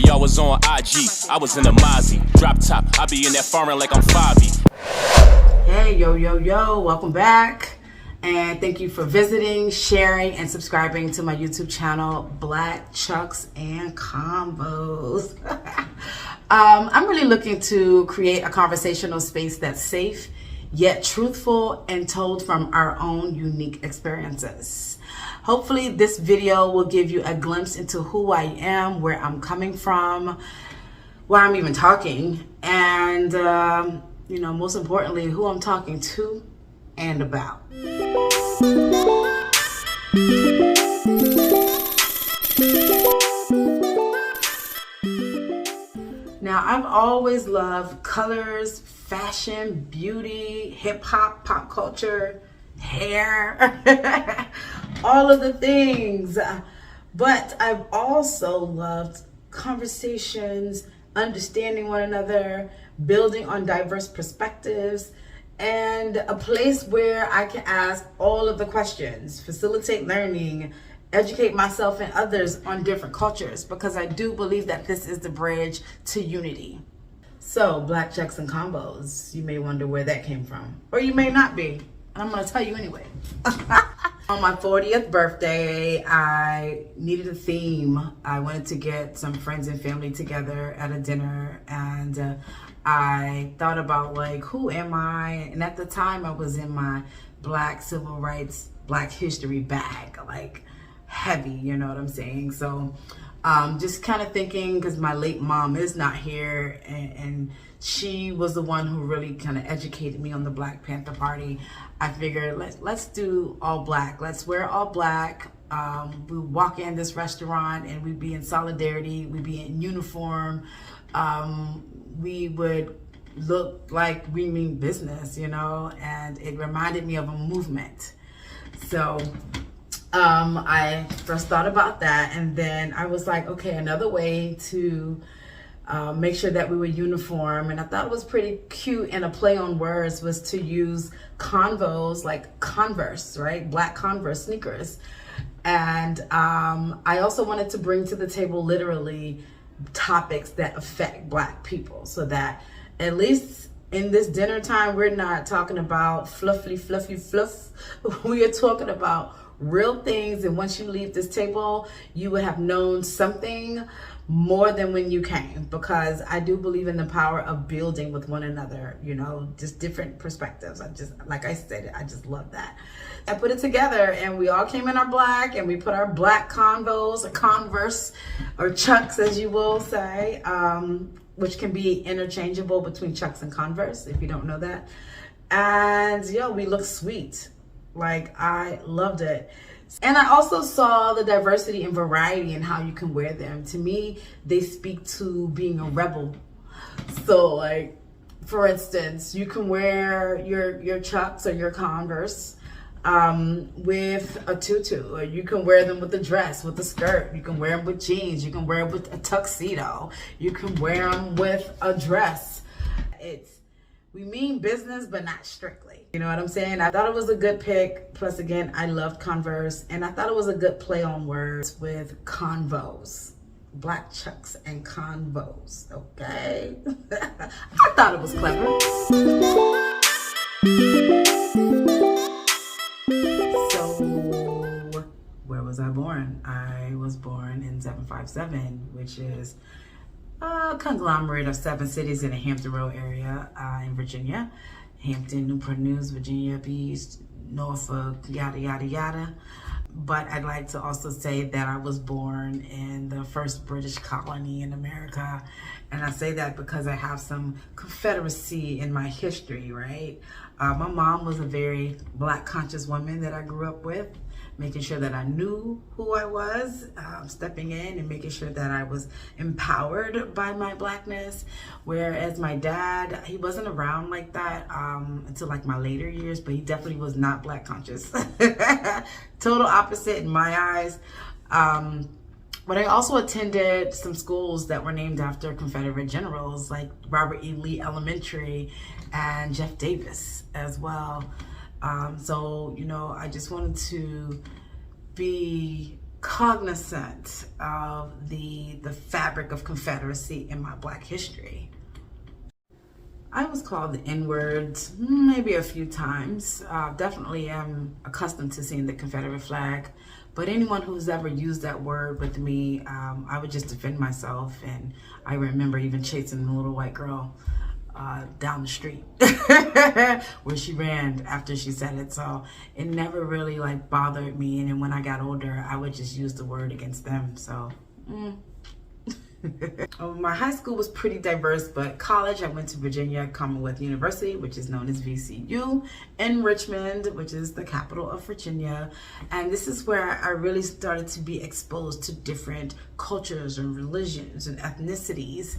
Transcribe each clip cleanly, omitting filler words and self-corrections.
y'all was on IG, I was in the Mozzie. Drop top, I be in that foreign like I'm 5'. Hey, yo, yo, yo, welcome back. And thank you for visiting, sharing, and subscribing to my YouTube channel, Black Chucks and Convos. I'm really looking to create a conversational space that's safe, yet truthful and told from our own unique experiences. Hopefully this video will give you a glimpse into who I am, where I'm coming from, why I'm even talking, and you know, most importantly, who I'm talking to and about. Now, I've always loved colors, fashion, beauty, hip hop, pop culture, hair, all of the things. But I've also loved conversations, understanding one another, building on diverse perspectives, and a place where I can ask all of the questions, facilitate learning, educate myself and others on different cultures, because I do believe that this is the bridge to unity. So, Black Chucks and Convos, you may wonder where that came from, or you may not be, and I'm gonna tell you anyway. On my 40th birthday, I needed a theme. I wanted to get some friends and family together at a dinner, and I thought about, like, who am I? And at the time I was in my Black civil rights, Black history bag, like heavy, you know what I'm saying? So just kind of thinking, because my late mom is not here, and she was the one who really kind of educated me on the Black Panther Party. I figured let's do all black. Let's wear all black. We walk in this restaurant and we'd be in solidarity. We'd be in uniform. We would look like we mean business, you know, and it reminded me of a movement. So I first thought about that, and then I was like, okay, another way to make sure that we were uniform, and I thought it was pretty cute and a play on words was to use Convos, like Converse, right? Black Converse sneakers. And I also wanted to bring to the table literally topics that affect Black people, so that at least in this dinner time, we're not talking about fluffy fluff. We are talking about real things, and once you leave this table, you would have known something more than when you came, because I do believe in the power of building with one another, you know, just different perspectives. I just, like I said, I just love that. I put it together, and we all came in our black, and we put our Black Convos, or Converse, or Chucks, as you will say, which can be interchangeable between Chucks and Converse, if you don't know that. And yo, we look sweet. Like, I loved it. And I also saw the diversity and variety in how you can wear them. To me, they speak to being a rebel. So, like, for instance, you can wear your Chucks or your Converse with a tutu, or you can wear them with a dress, with a skirt. You can wear them with jeans. You can wear them with a tuxedo. You can wear them with a dress. We mean business, but not strictly. You know what I'm saying? I thought it was a good pick. Plus, again, I loved Converse, and I thought it was a good play on words with Convos. Black Chucks and Convos, okay? I thought it was clever. So, where was I born? I was born in 757, which is a conglomerate of 7 cities in the Hampton Road area in Virginia. Hampton, Newport News, Virginia Beach, Norfolk, yada, yada, yada. But I'd like to also say that I was born in the first British colony in America. And I say that because I have some Confederacy in my history, right? My mom was a very Black conscious woman that I grew up with, making sure that I knew who I was, stepping in and making sure that I was empowered by my Blackness. Whereas my dad, he wasn't around like that until like my later years, but he definitely was not Black conscious. Total opposite in my eyes. But I also attended some schools that were named after Confederate generals, like Robert E. Lee Elementary and Jeff Davis as well. So, you know, I just wanted to be cognizant of the fabric of Confederacy in my Black history. I was called the N-word maybe a few times. Definitely am accustomed to seeing the Confederate flag, but anyone who's ever used that word with me, I would just defend myself. And I remember even chasing a little white girl down the street where she ran after she said it. So it never really like bothered me. And then when I got older, I would just use the word against them. So my high school was pretty diverse, but college I went to Virginia Commonwealth University, which is known as VCU, in Richmond, which is the capital of Virginia. And this is where I really started to be exposed to different cultures and religions and ethnicities.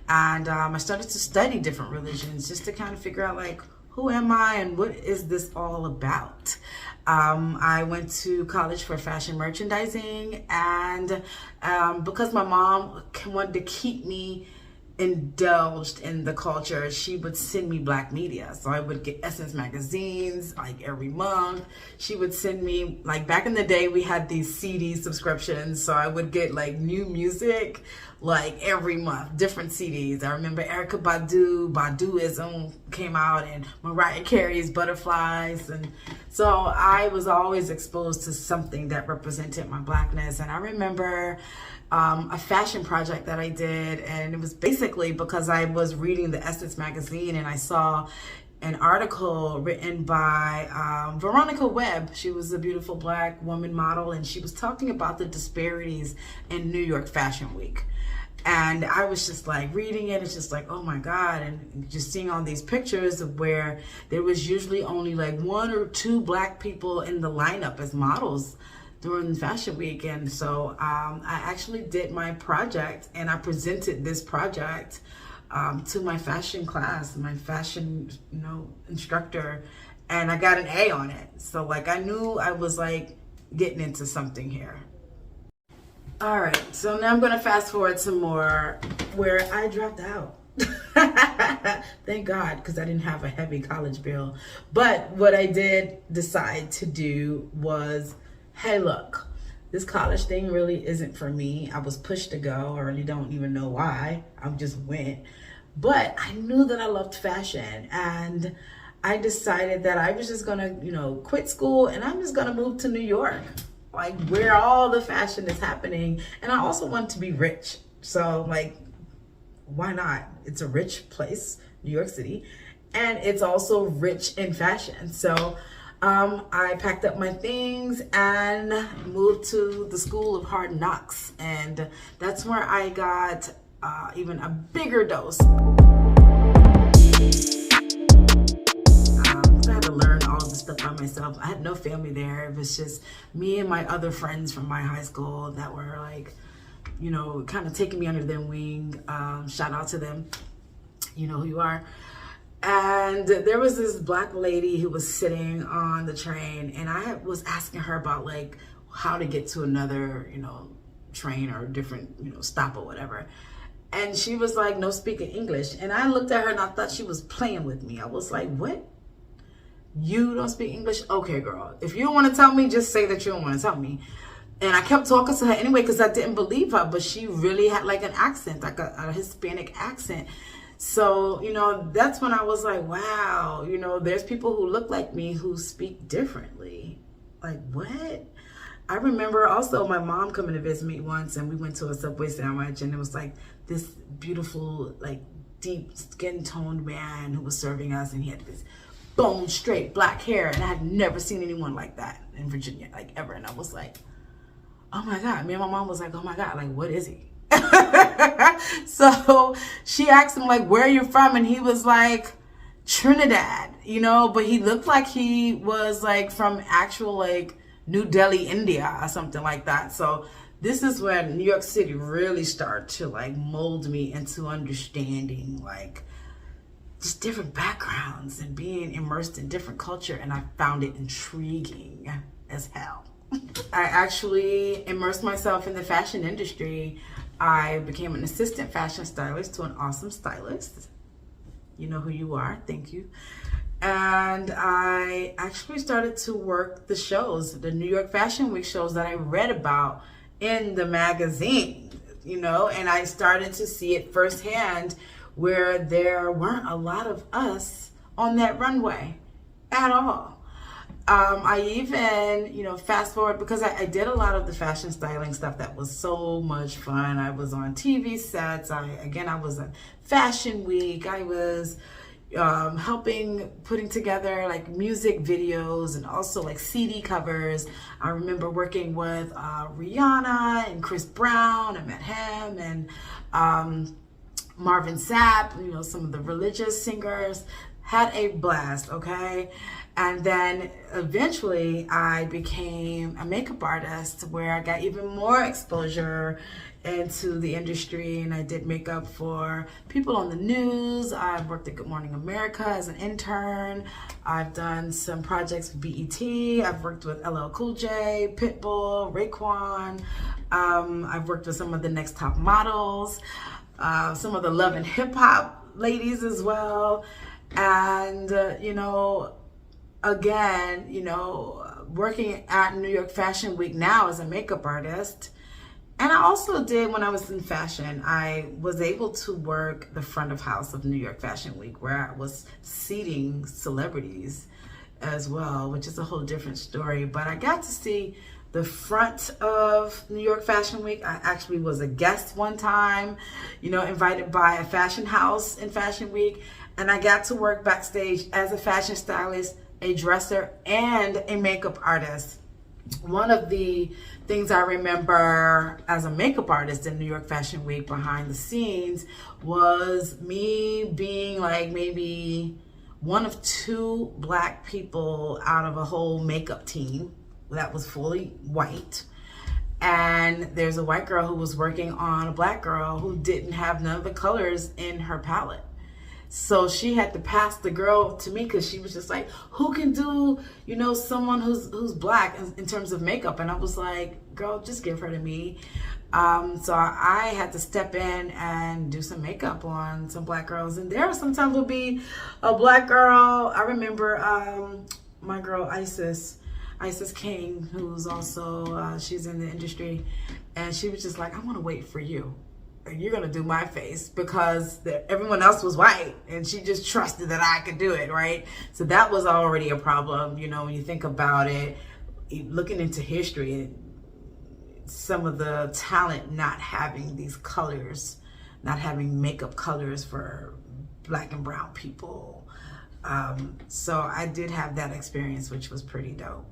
And I started to study different religions just to kind of figure out like, who am I and what is this all about? I went to college for fashion merchandising, and because my mom wanted to keep me indulged in the culture, she would send me Black media. So I would get Essence magazines like every month. She would send me, like back in the day, we had these CD subscriptions. So I would get like new music like every month, different CDs. I remember Erykah Baduism came out, and Mariah Carey's Butterflies. And so I was always exposed to something that represented my Blackness. And I remember a fashion project that I did, and it was basically because I was reading the Essence magazine and I saw an article written by Veronica Webb. She was a beautiful Black woman model, and she was talking about the disparities in New York Fashion Week. And I was just like reading it, it's just like, oh my God, and just seeing all these pictures of where there was usually only like 1 or 2 Black people in the lineup as models during Fashion Week. And so I actually did my project, and I presented this project to my fashion class, my fashion instructor, and I got an A on it. So like I knew I was like getting into something here. All right, so now I'm gonna fast forward some more where I dropped out. Thank God, because I didn't have a heavy college bill. But what I did decide to do was, hey, look, this college thing really isn't for me. I was pushed to go. I really don't even know why. I just went. But I knew that I loved fashion, and I decided that I was just gonna, quit school, and I'm just gonna move to New York, like where all the fashion is happening. And I also want to be rich. So like, why not? It's a rich place, New York City, and it's also rich in fashion. So I packed up my things and moved to the School of Hard Knocks. And that's where I got even a bigger dose. I had to learn all this stuff by myself. I had no family there. It was just me and my other friends from my high school that were like, kind of taking me under their wing. Shout out to them. You know who you are. And there was this Black lady who was sitting on the train, and I was asking her about like how to get to another, train or different, stop or whatever. And she was like, no speaking English. And I looked at her and I thought she was playing with me. I was like, what? You don't speak English? Okay, girl. If you don't want to tell me, just say that you don't want to tell me. And I kept talking to her anyway because I didn't believe her, but she really had like an accent, like a Hispanic accent. So, that's when I was like, wow, there's people who look like me who speak differently. Like, what? I remember also my mom coming to visit me once, and we went to a Subway sandwich, and it was like this beautiful, like deep skin toned man who was serving us, and he had this bone straight Black hair, and I had never seen anyone like that in Virginia, like ever. And I was like, oh my God. Me and my mom was like, oh my God, like what is he? So she asked him like, where are you from? And he was like, Trinidad, but he looked like he was like from actual like New Delhi, India or something like that. So this is when New York City really started to like mold me into understanding like just different backgrounds and being immersed in different culture. And I found it intriguing as hell. I actually immersed myself in the fashion industry. I became an assistant fashion stylist to an awesome stylist. You know who you are, thank you. And I actually started to work the shows, the New York Fashion Week shows that I read about in the magazine, you know, and I started to see it firsthand where there weren't a lot of us on that runway at all. I even, you know, fast forward, because I did a lot of the fashion styling stuff that was so much fun. I was on TV sets. I was at Fashion Week. I was helping putting together like music videos and also like CD covers. I remember working with Rihanna and Chris Brown. I met him, and Marvin Sapp, you know, some of the religious singers. Had a blast, okay? And then eventually I became a makeup artist, where I got even more exposure into the industry, and I did makeup for people on the news. I've worked at Good Morning America as an intern. I've done some projects with BET. I've worked with LL Cool J, Pitbull, Raekwon. I've worked with some of the next top models, some of the Love and Hip Hop ladies as well. And, you know, again, you know, working at New York Fashion Week now as a makeup artist. And I also did, when I was in fashion, I was able to work the front of house of New York Fashion Week, where I was seating celebrities as well, which is a whole different story. But I got to see the front of New York Fashion Week. I actually was a guest one time, you know, invited by a fashion house in Fashion Week. And I got to work backstage as a fashion stylist, a dresser, and a makeup artist. One of the things I remember as a makeup artist in New York Fashion Week behind the scenes was me being like maybe one of two black people out of a whole makeup team that was fully white. And there's a white girl who was working on a black girl who didn't have none of the colors in her palette. So she had to pass the girl to me, because she was just like, who can do, you know, someone who's black in terms of makeup? And I was like, girl, just give her to me. So I had to step in and do some makeup on some black girls. And there sometimes would be a black girl. I remember my girl Isis King, who's also, she's in the industry. And she was just like, I want to wait for you. You're gonna do my face, because everyone else was white, and she just trusted that I could do it, right? So that was already a problem, you know, when you think about it, looking into history, some of the talent not having these colors, not having makeup colors for black and brown people. So I did have that experience, which was pretty dope.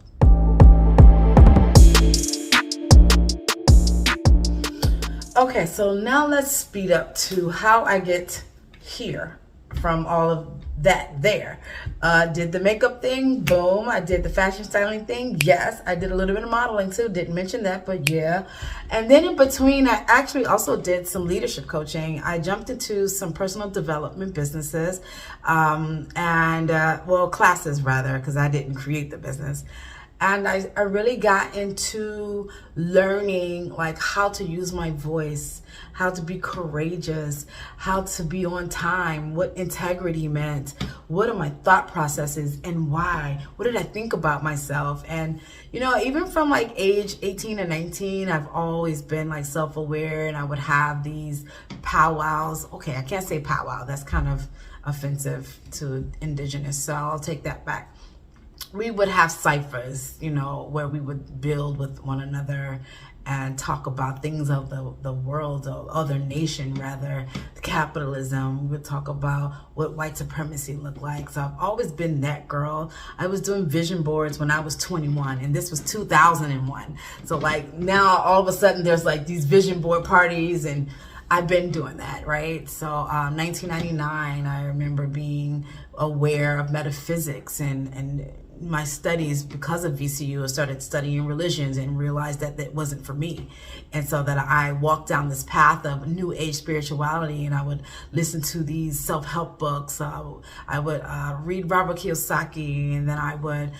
Okay, so now let's speed up to how I get here from all of that there. Did the makeup thing, boom. I did the fashion styling thing, yes. I did a little bit of modeling too, didn't mention that, but yeah. And then in between, I actually also did some leadership coaching. I jumped into some personal development businesses, well, classes rather, because I didn't create the business. And I really got into learning like how to use my voice, how to be courageous, how to be on time, what integrity meant, what are my thought processes and why, what did I think about myself? And, you know, even from like age 18 and 19, I've always been like self-aware, and I would have these powwows. Okay, I can't say powwow, that's kind of offensive to indigenous, so I'll take that back. We would have ciphers, you know, where we would build with one another and talk about things of the world, or other nation rather, capitalism. We would talk about what white supremacy looked like. So I've always been that girl. I was doing vision boards when I was 21, and this was 2001. So like now all of a sudden there's like these vision board parties, and I've been doing that, right? So 1999, I remember being aware of metaphysics and my studies. Because of VCU, I started studying religions and realized that that wasn't for me. And so that I walked down this path of new age spirituality, and I would listen to these self-help books. I would read Robert Kiyosaki, and then I would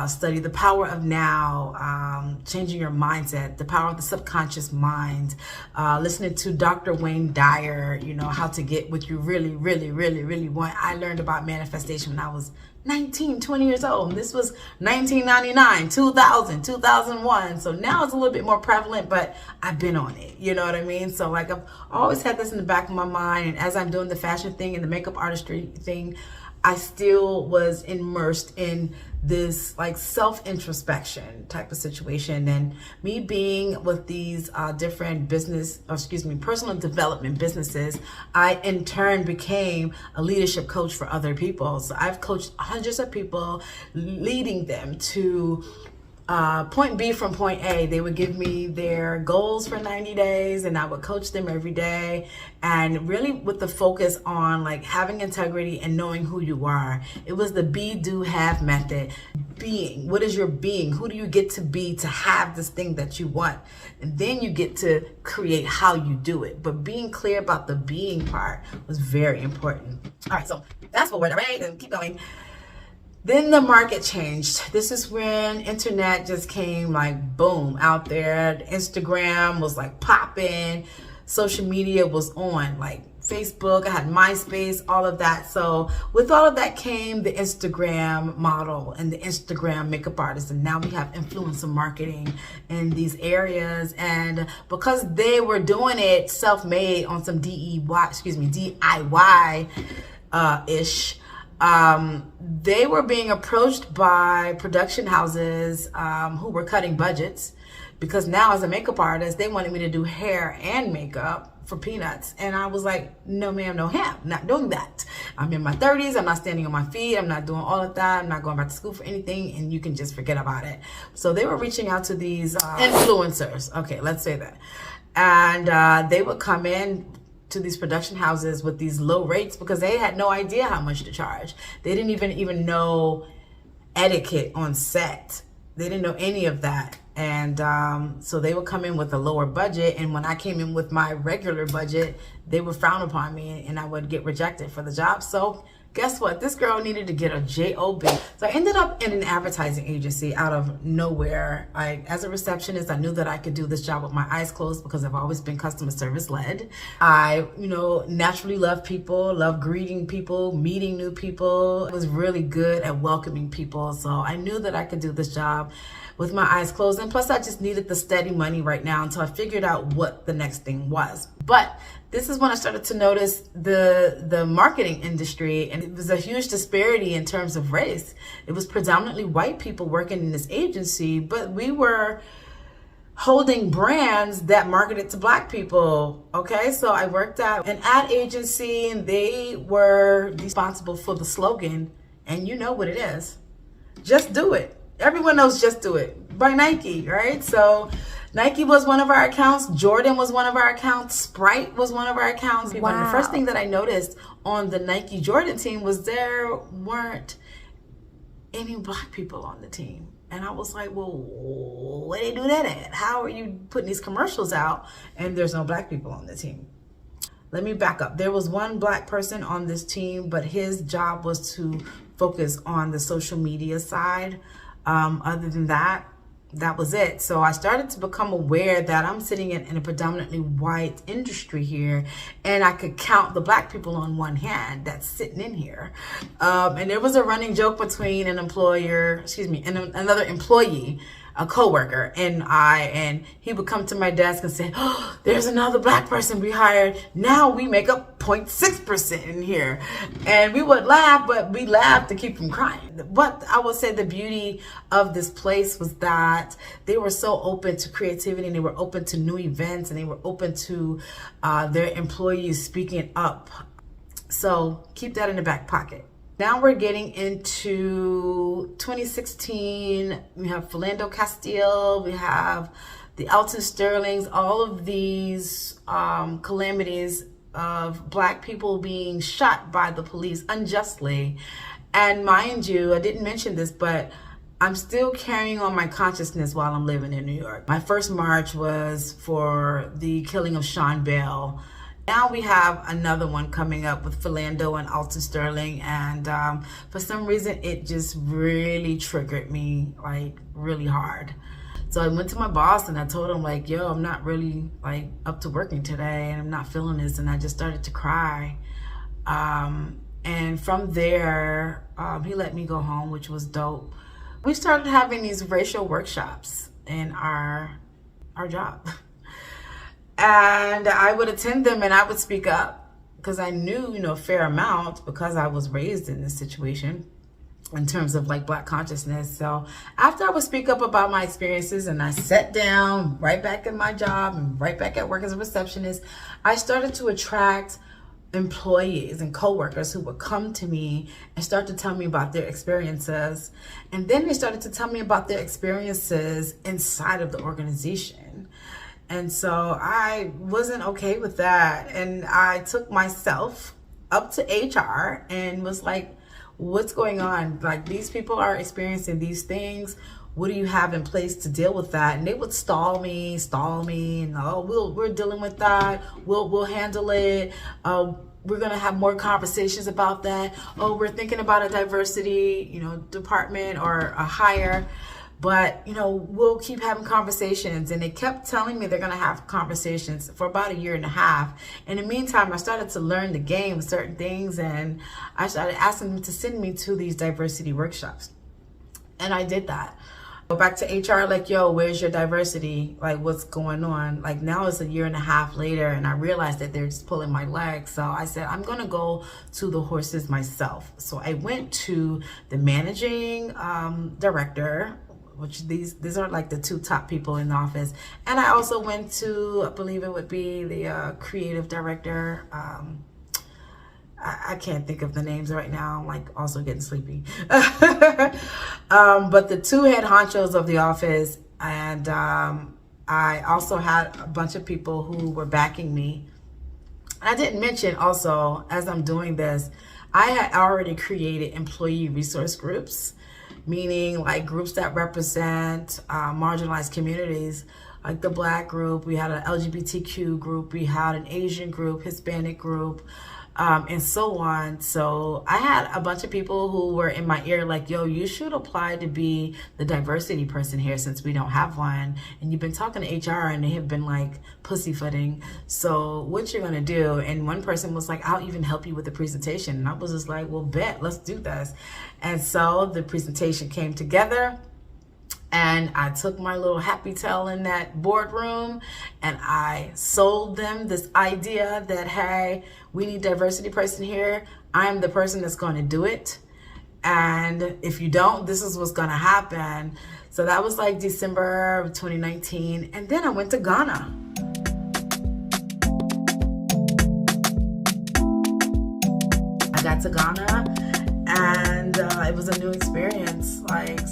study The Power of Now, Changing Your Mindset, The Power of the Subconscious Mind, listening to Dr. Wayne Dyer, you know, how to get what you really, really, really, really want. I learned about manifestation manifestation when I was 19, 20 years old. And this was 1999, 2000, 2001. So now it's a little bit more prevalent, but I've been on it. You know what I mean? So like I've always had this in the back of my mind. And as I'm doing the fashion thing and the makeup artistry thing, I still was immersed in this like self-introspection type of situation. And me being with these different personal development businesses, I in turn became a leadership coach for other people. So I've coached hundreds of people, leading them to point B from point A. They would give me their goals for 90 days and I would coach them every day, and really with the focus on like having integrity and knowing who you are. It was the be, do, have method. Being, what is your being? Who do you get to be to have this thing that you want? And then you get to create how you do it. But being clear about the being part was very important. All right, so fast forward, all right, and keep going. Then the market changed. This is when internet just came like boom out there. Instagram was like popping. Social media was on, like Facebook. I had MySpace, all of that. So with all of that came the Instagram model and the Instagram makeup artist. And now we have influencer marketing in these areas. And because they were doing it self-made on some DIY-ish, they were being approached by production houses who were cutting budgets, because now as a makeup artist, they wanted me to do hair and makeup for peanuts. And I was like, no ma'am, no ham, not doing that. I'm in my 30s, I'm not standing on my feet, I'm not doing all of that, I'm not going back to school for anything, and you can just forget about it. So they were reaching out to these influencers, okay, let's say that. And they would come in to these production houses with these low rates because they had no idea how much to charge. They didn't even know etiquette on set. They didn't know any of that. And so they would come in with a lower budget. And when I came in with my regular budget, they would frown upon me and I would get rejected for the job. So guess what? This girl needed to get a job. So I ended up in an advertising agency out of nowhere. As a receptionist, I knew that I could do this job with my eyes closed because I've always been customer service led. I, naturally love people, love greeting people, meeting new people. I was really good at welcoming people. So I knew that I could do this job with my eyes closed. And plus I just needed the steady money right now until I figured out what the next thing was. But this is when I started to notice the marketing industry, and it was a huge disparity in terms of race. It was predominantly white people working in this agency, but we were holding brands that marketed to Black people. Okay, so I worked at an ad agency and they were responsible for the slogan, and you know what it is. Just do it. Everyone knows Just Do It by Nike, right? So Nike was one of our accounts. Jordan was one of our accounts. Sprite was one of our accounts. Wow. And the first thing that I noticed on the Nike Jordan team was there weren't any Black people on the team. And I was like, well, where they do that at? How are you putting these commercials out and there's no Black people on the team? Let me back up. There was one Black person on this team, but his job was to focus on the social media side. Other than that, that was it. So I started to become aware that I'm sitting in a predominantly white industry here, and I could count the Black people on one hand that's sitting in here. And there was a running joke between an employer, and another employee, a coworker, and he would come to my desk and say, oh, there's another Black person we hired. Now we make up 0.6% in here. And we would laugh, but we laughed to keep from crying. What I would say the beauty of this place was that they were so open to creativity, and they were open to new events, and they were open to their employees speaking up. So keep that in the back pocket. Now we're getting into 2016. We have Philando Castile, we have the Alton Sterlings, all of these calamities of Black people being shot by the police unjustly. And mind you, I didn't mention this, but I'm still carrying on my consciousness while I'm living in New York. My first march was for the killing of Sean Bell. Now we have another one coming up with Philando and Alton Sterling, and for some reason it just really triggered me, like really hard. So I went to my boss and I told him, like, yo, I'm not really like up to working today and I'm not feeling this, and I just started to cry. And from there, he let me go home, which was dope. We started having these racial workshops in our job. And I would attend them and I would speak up because I knew, a fair amount because I was raised in this situation in terms of like Black consciousness. So after I would speak up about my experiences and I sat down right back in my job and right back at work as a receptionist, I started to attract employees and coworkers who would come to me and start to tell me about their experiences. And then they started to tell me about their experiences inside of the organization. And so I wasn't okay with that. And I took myself up to HR and was like, what's going on? Like, these people are experiencing these things. What do you have in place to deal with that? And they would stall me, and we're dealing with that. We'll handle it. We're gonna have more conversations about that. Oh, we're thinking about a diversity, department or a hire. But, we'll keep having conversations. And they kept telling me they're going to have conversations for about 1.5 years. In the meantime, I started to learn the game of certain things. And I started asking them to send me to these diversity workshops. And I did that. Go back to HR, like, yo, where's your diversity? Like, what's going on? Like, now it's 1.5 years later. And I realized that they're just pulling my leg. So I said, I'm going to go to the horses myself. So I went to the managing director, which these are like the 2 top people in the office. And I also went to, I believe it would be the creative director. I can't think of the names right now. I'm like also getting sleepy. But the 2 head honchos of the office. And I also had a bunch of people who were backing me. And I didn't mention also, as I'm doing this, I had already created employee resource groups, meaning like groups that represent marginalized communities, like the Black group. We had an LGBTQ group, we had an Asian group, Hispanic group, and so on. So I had a bunch of people who were in my ear like, yo, you should apply to be the diversity person here since we don't have one. And you've been talking to HR and they have been like pussyfooting. So what you're gonna do? And one person was like, I'll even help you with the presentation. And I was just like, well, bet, let's do this. And so the presentation came together. And I took my little happy tail in that boardroom and I sold them this idea that, hey, we need diversity person here. I'm the person that's going to do it. And if you don't, this is what's going to happen. So that was like December of 2019. And then I went to Ghana. I got to Ghana. And it was a new experience.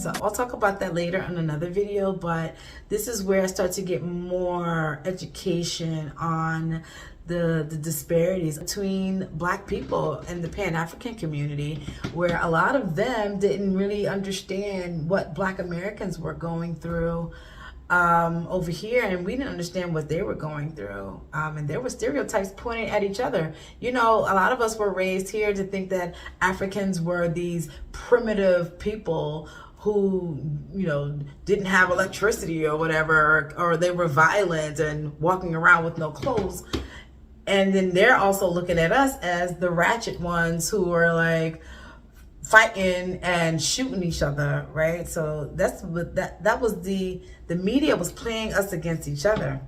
So I'll talk about that later in another video, but this is where I start to get more education on the disparities between Black people and the Pan-African community, where a lot of them didn't really understand what Black Americans were going through over here, and we didn't understand what they were going through, and there were stereotypes pointed at each other. A lot of us were raised here to think that Africans were these primitive people who didn't have electricity or whatever, or they were violent and walking around with no clothes. And then they're also looking at us as the ratchet ones who are like fighting and shooting each other, right? So that's what that was. The media was playing us against each other.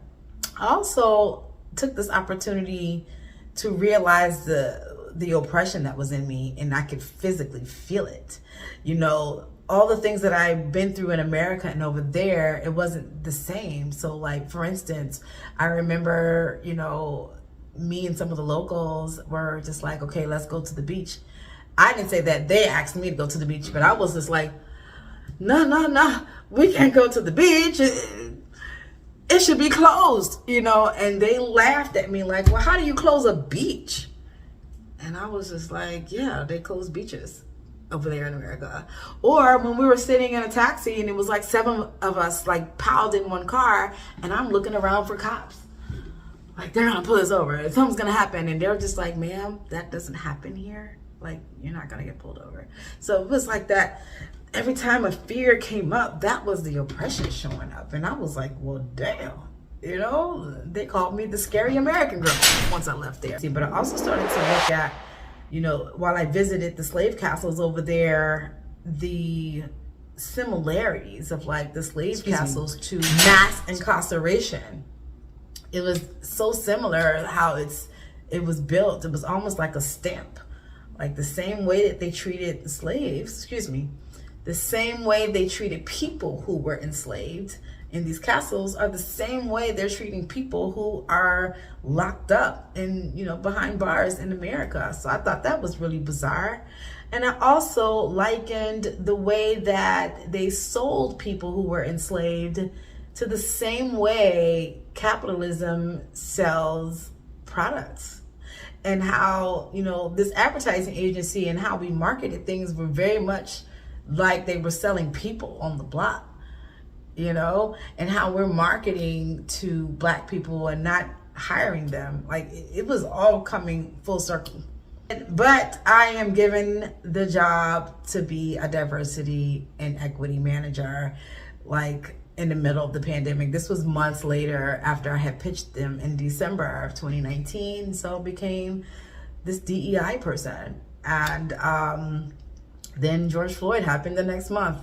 I also took this opportunity to realize the oppression that was in me, and I could physically feel it. All the things that I've been through in America and over there, it wasn't the same. So like, for instance, I remember, me and some of the locals were just like, okay, let's go to the beach. I didn't say that. They asked me to go to the beach, but I was just like, no, we can't go to the beach. It should be closed, and they laughed at me like, well, how do you close a beach? And I was just like, yeah, they close beaches over there in America. Or when we were sitting in a taxi and it was like 7 of us like piled in one car, and I'm looking around for cops. Like, they're gonna pull us over. Something's gonna happen. And they're just like, ma'am, that doesn't happen here. Like, you're not gonna get pulled over. So it was like that. Every time a fear came up, that was the oppression showing up. And I was like, well, damn. They called me the scary American girl once I left there. But I also started to look at you know, while I visited the slave castles over there, the similarities of like the slave castles to mass incarceration, it was so similar how it was built. It was almost like a stamp, like the same way that they treated the slaves, the same way they treated people who were enslaved in these castles are the same way they're treating people who are locked up and, you know, behind bars in America. So I thought that was really bizarre. And I also likened the way that they sold people who were enslaved to the same way capitalism sells products, and how, you know, this advertising agency and how we marketed things were very much like they were selling people on the block, you know, and how we're marketing to Black people and not hiring them. Like, it was all coming full circle. But I am given the job to be a diversity and equity manager, like in the middle of the pandemic. This was months later after I had pitched them in December of 2019. So I became this DEI person. And then George Floyd happened the next month.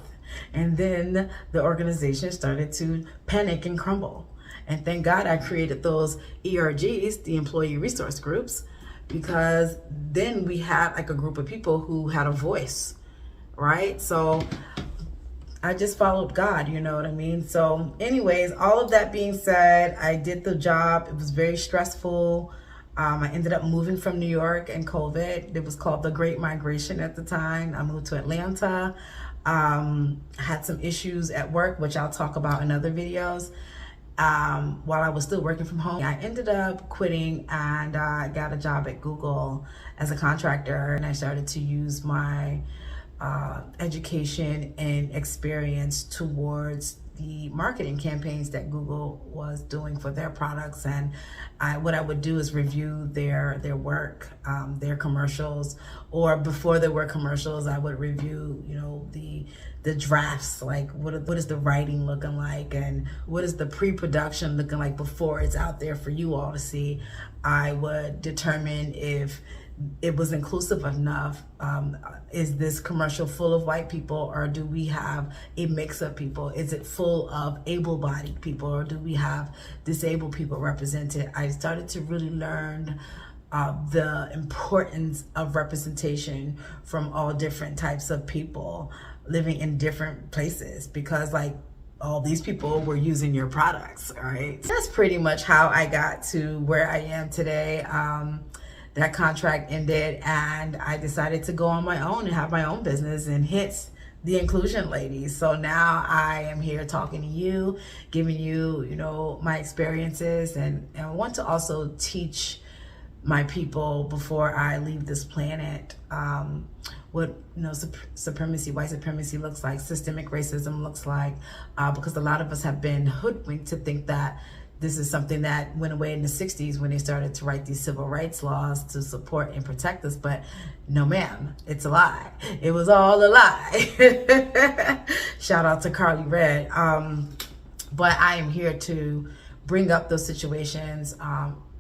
And then the organization started to panic and crumble. And thank God I created those ERGs, the employee resource groups, because then we had like a group of people who had a voice, right? So I just followed God, you know what I mean? So anyways, all of that being said, I did the job. It was very stressful. I ended up moving from New York in COVID. It was called the Great Migration at the time. I moved to Atlanta. Had some issues at work, which I'll talk about in other videos. While I was still working from home, I ended up quitting and I got a job at Google as a contractor, and I started to use my education and experience towards the marketing campaigns that Google was doing for their products. And what I would do is review their work, their commercials, or before there were commercials, I would review, you know, the drafts, like what is the writing looking like, and what is the pre-production looking like before it's out there for you all to see. I would determine if it was inclusive enough. Is this commercial full of white people, or do we have a mix of people? Is it full of able-bodied people, or do we have disabled people represented? I started to really learn the importance of representation from all different types of people living in different places, because like all these people were using your products, all right? That's pretty much how I got to where I am today. That contract ended and I decided to go on my own and have my own business, and hence the Inclusion Ladies. So now I am here talking to you, giving you, you know, my experiences, and I want to also teach my people before I leave this planet what, you know, supremacy, white supremacy looks like, systemic racism looks like, because a lot of us have been hoodwinked to think that this is something that went away in the 60s when they started to write these civil rights laws to support and protect us. But no, ma'am, it's a lie. It was all a lie. Shout out to Carly Red. But I am here to bring up those situations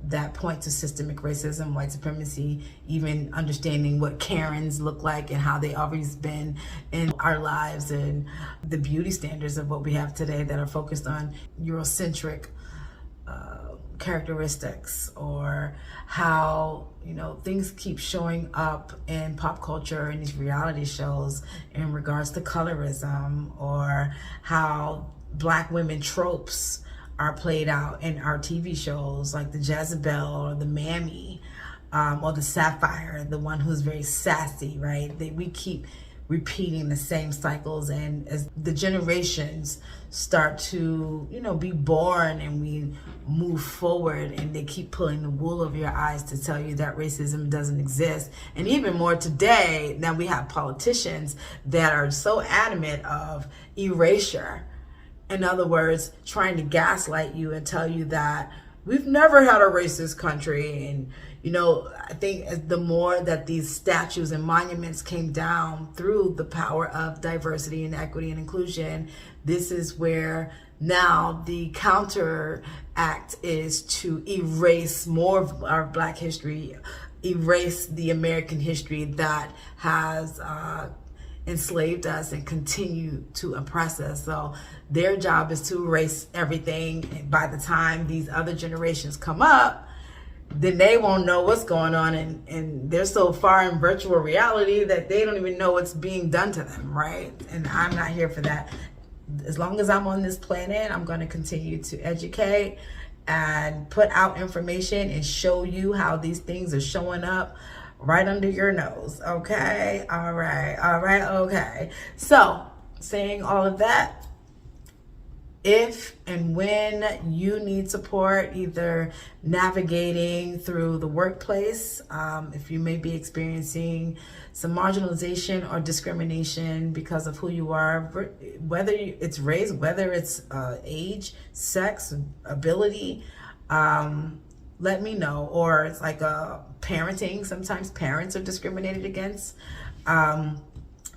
that point to systemic racism, white supremacy, even understanding what Karens look like and how they always been in our lives, and the beauty standards of what we have today that are focused on Eurocentric characteristics, or how, you know, things keep showing up in pop culture and these reality shows in regards to colorism, or how Black women tropes are played out in our TV shows, like the Jezebel or the Mammy, or the Sapphire, the one who's very sassy, right? We keep repeating the same cycles, and as the generations start to, you know, be born and we move forward, and they keep pulling the wool over your eyes to tell you that racism doesn't exist. And even more today, now we have politicians that are so adamant of erasure. In other words, trying to gaslight you and tell you that we've never had a racist country. And, you know, I think the more that these statues and monuments came down through the power of diversity and equity and inclusion, this is where now the counteract is to erase more of our Black history, erase the American history that has enslaved us and continue to oppress us. So their job is to erase everything. And by the time these other generations come up, then they won't know what's going on, and they're so far in virtual reality that they don't even know what's being done to them, right? And I'm not here for that. As long as I'm on this planet, I'm going to continue to educate and put out information and show you how these things are showing up right under your nose. Okay, all right, okay. So saying all of that, if and when you need support, either navigating through the workplace, if you may be experiencing some marginalization or discrimination because of who you are, whether it's race, whether it's age, sex, ability, let me know. Or it's like parenting. Sometimes parents are discriminated against.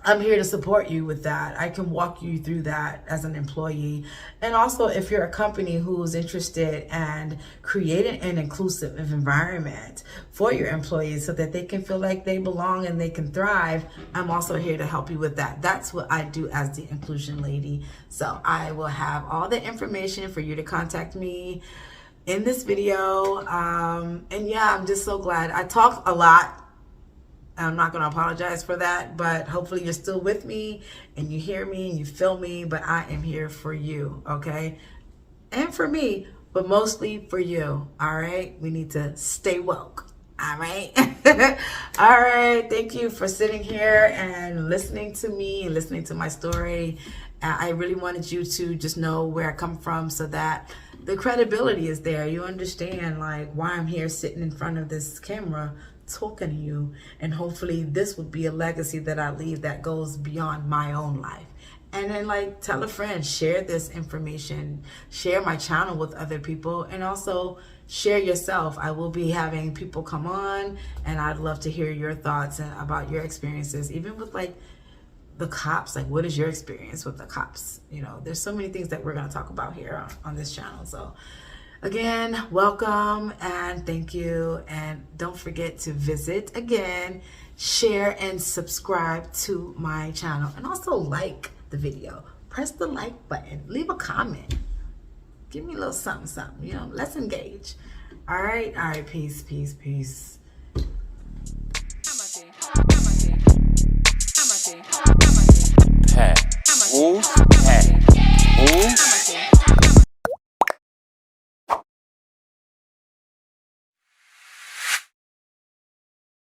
I'm here to support you with that. I can walk you through that as an employee. And also, if you're a company who's interested in creating an inclusive environment for your employees so that they can feel like they belong and they can thrive, I'm also here to help you with that. That's what I do as the inclusion lady. So I will have all the information for you to contact me in this video. And yeah, I'm just so glad. I talk a lot. I'm not going to apologize for that, but hopefully you're still with me and you hear me and you feel me, but I am here for you, okay? And for me, but mostly for you, all right? We need to stay woke, all right? All right, thank you for sitting here and listening to me and listening to my story. I really wanted you to just know where I come from so that the credibility is there. You understand like why I'm here sitting in front of this camera talking to you, and hopefully this would be a legacy that I leave that goes beyond my own life. And then like tell a friend, share this information, share my channel with other people, and also share yourself. I will be having people come on, and I'd love to hear your thoughts about your experiences, even with like the cops. Like, what is your experience with the cops? You know, there's so many things that we're going to talk about here on this channel. So again, welcome and thank you. And don't forget to visit again, share and subscribe to my channel, and also like the video. Press the like button, leave a comment, give me a little something, you know, let's engage. All right, peace.